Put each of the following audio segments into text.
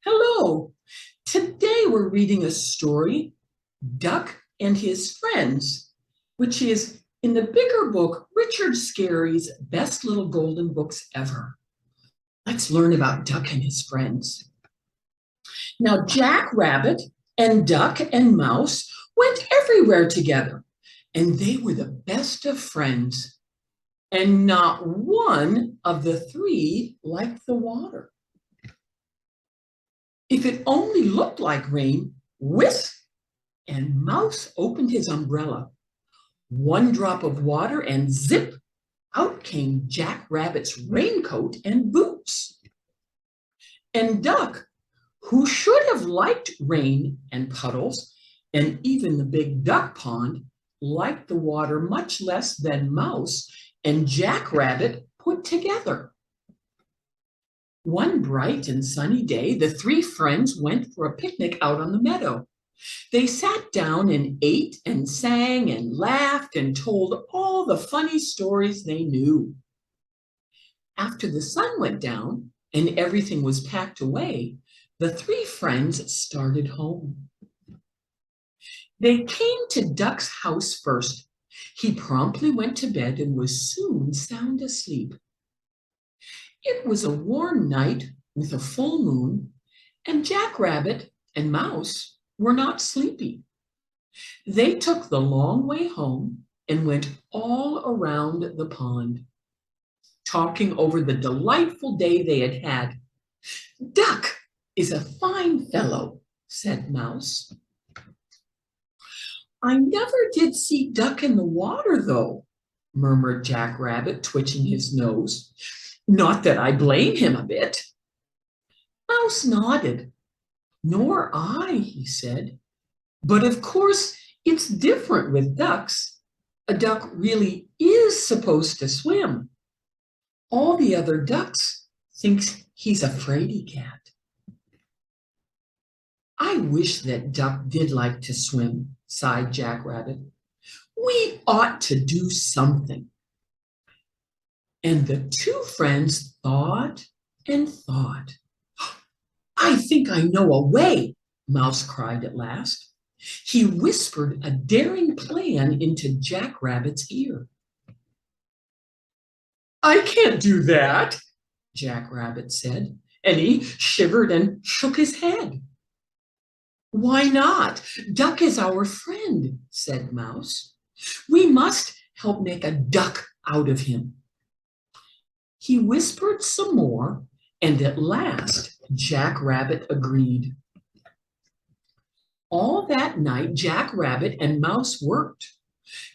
Hello. Today we're reading a story, Duck and His Friends, which is in the bigger book, Richard Scarry's Best Little Golden Books Ever. Let's learn about Duck and his friends. Now, Jack Rabbit and Duck and Mouse went everywhere together, and they were the best of friends. And not one of the three liked the water. If it only looked like rain, whisk, and Mouse opened his umbrella. One drop of water and zip, out came Jack Rabbit's raincoat and boots. And Duck, who should have liked rain and puddles, and even the big duck pond, liked the water much less than Mouse and Jack Rabbit put together. One bright and sunny day, the three friends went for a picnic out on the meadow. They sat down and ate and sang and laughed and told all the funny stories they knew. After the sun went down and everything was packed away, the three friends started home. They came to Duck's house first. He promptly went to bed and was soon sound asleep. It was a warm night with a full moon, and Jack Rabbit and Mouse were not sleepy. They took the long way home and went all around the pond, talking over the delightful day they had had. "Duck is a fine fellow," said Mouse. "I never did see Duck in the water, though," murmured Jack Rabbit, twitching his nose. "Not that I blame him a bit." Mouse nodded. "Nor I," he said. "But of course, it's different with ducks. A duck really is supposed to swim. All the other ducks think he's a fraidy cat." "I wish that Duck did like to swim," sighed Jack Rabbit. "We ought to do something." And the two friends thought and thought. "I think I know a way," Mouse cried at last. He whispered a daring plan into Jack Rabbit's ear. "I can't do that," Jack Rabbit said, and he shivered and shook his head. "Why not? Duck is our friend," said Mouse. "We must help make a duck out of him." He whispered some more, and at last Jack Rabbit agreed. All that night, Jack Rabbit and Mouse worked.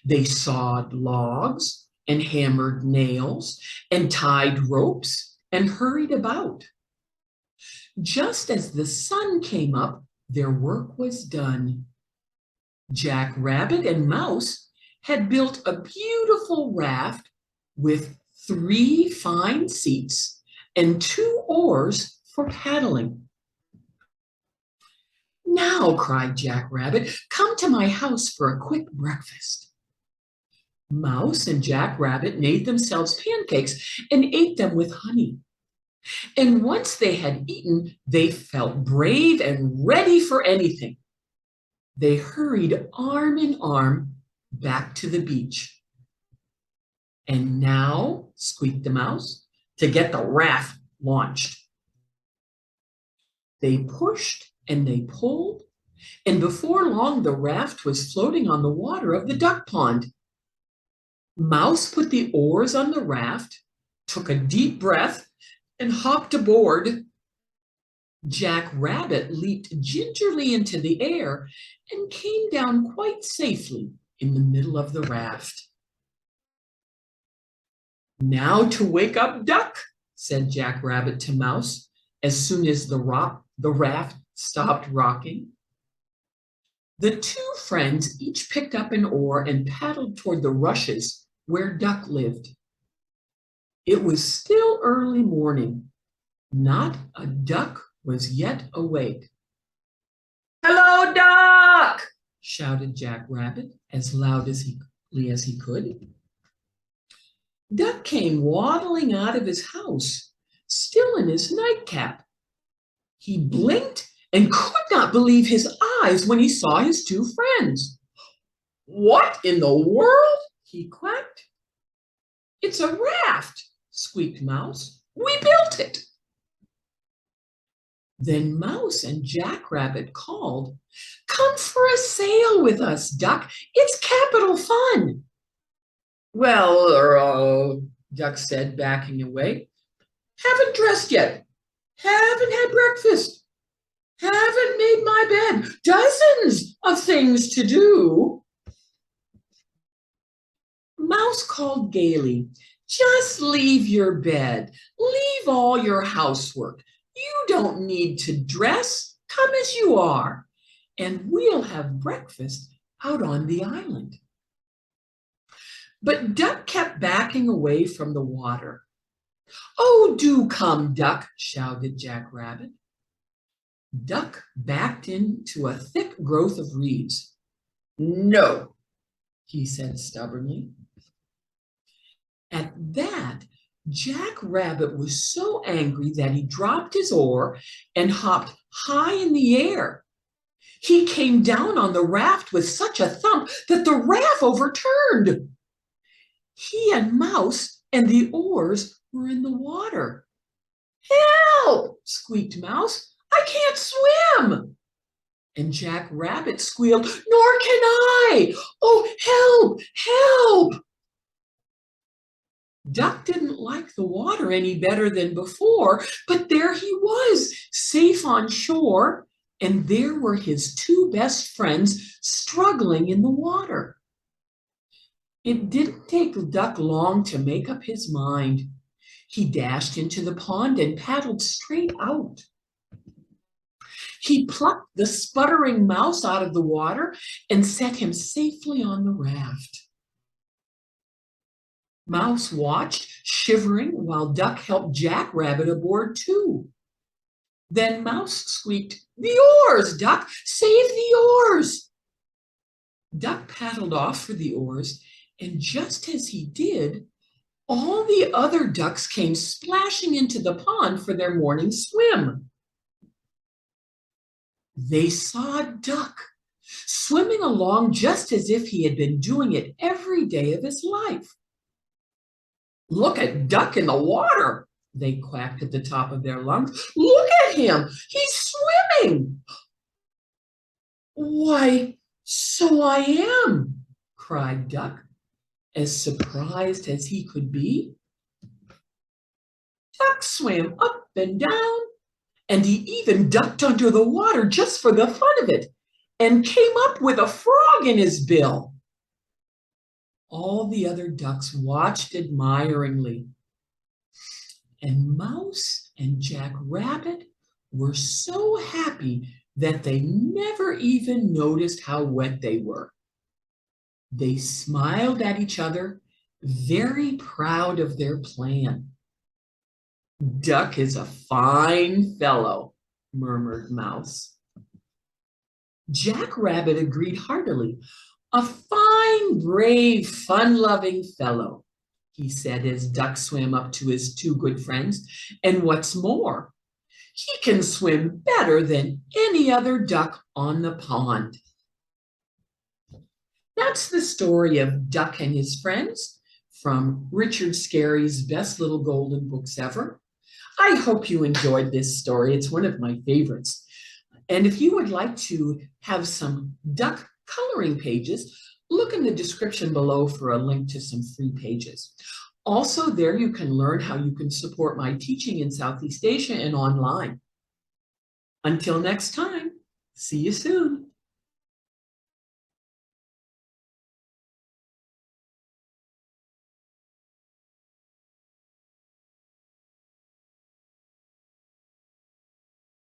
They sawed logs and hammered nails and tied ropes and hurried about. Just as the sun came up, their work was done. Jack Rabbit and Mouse had built a beautiful raft with 3 fine seats and 2 oars for paddling. "Now," cried Jack Rabbit, "come to my house for a quick breakfast." Mouse and Jack Rabbit made themselves pancakes and ate them with honey. And once they had eaten, they felt brave and ready for anything. They hurried arm in arm back to the beach. "And now," squeaked the Mouse, "to get the raft launched." They pushed and they pulled, and before long the raft was floating on the water of the duck pond. Mouse put the oars on the raft, took a deep breath, and hopped aboard. Jack Rabbit leaped gingerly into the air and came down quite safely in the middle of the raft. "Now to wake up Duck," said Jack Rabbit to Mouse as soon as the raft stopped rocking. The two friends each picked up an oar and paddled toward the rushes where Duck lived. It was still early morning. Not a duck was yet awake. "Hello, Duck!" shouted Jack Rabbit as loudly as he could. Duck came waddling out of his house, still in his nightcap. He blinked and could not believe his eyes when he saw his two friends. "What in the world?" he quacked. "It's a raft," squeaked Mouse. "We built it." Then Mouse and Jack Rabbit called, "Come for a sail with us, Duck. It's capital fun." "Well, Duck said, backing away. "Haven't dressed yet. Haven't had breakfast. Haven't made my bed. Dozens of things to do." Mouse called gaily, "Just leave your bed. Leave all your housework. You don't need to dress. Come as you are, and we'll have breakfast out on the island." But Duck kept backing away from the water. "Oh, do come, Duck," shouted Jack Rabbit. Duck backed into a thick growth of reeds. "No," he said stubbornly. At that, Jack Rabbit was so angry that he dropped his oar and hopped high in the air. He came down on the raft with such a thump that the raft overturned. He and Mouse and the oars were in the water. "Help!" squeaked Mouse. "I can't swim!" And Jack Rabbit squealed, "Nor can I! Oh, help! Help!" Duck didn't like the water any better than before, but there he was, safe on shore, and there were his two best friends struggling in the water. It didn't take Duck long to make up his mind. He dashed into the pond and paddled straight out. He plucked the sputtering Mouse out of the water and set him safely on the raft. Mouse watched, shivering, while Duck helped Jack Rabbit aboard too. Then Mouse squeaked, "The oars, Duck! Save the oars!" Duck paddled off for the oars, and just as he did, all the other ducks came splashing into the pond for their morning swim. They saw Duck swimming along just as if he had been doing it every day of his life. "Look at Duck in the water," they quacked at the top of their lungs. "Look at him, he's swimming." "Why, so I am," cried Duck, as surprised as he could be. Duck swam up and down, and he even ducked under the water just for the fun of it, and came up with a frog in his bill. All the other ducks watched admiringly, and Mouse and Jack Rabbit were so happy that they never even noticed how wet they were. They smiled at each other, very proud of their plan. "Duck is a fine fellow," murmured Mouse. Jack Rabbit agreed heartily. "A fine, brave, fun-loving fellow," he said as Duck swam up to his two good friends. "And what's more, he can swim better than any other duck on the pond." That's the story of Duck and His Friends from Richard Scarry's Best Little Golden Books Ever. I hope you enjoyed this story. It's one of my favorites. And if you would like to have some duck coloring pages, look in the description below for a link to some free pages. Also, there you can learn how you can support my teaching in Southeast Asia and online. Until next time, see you soon.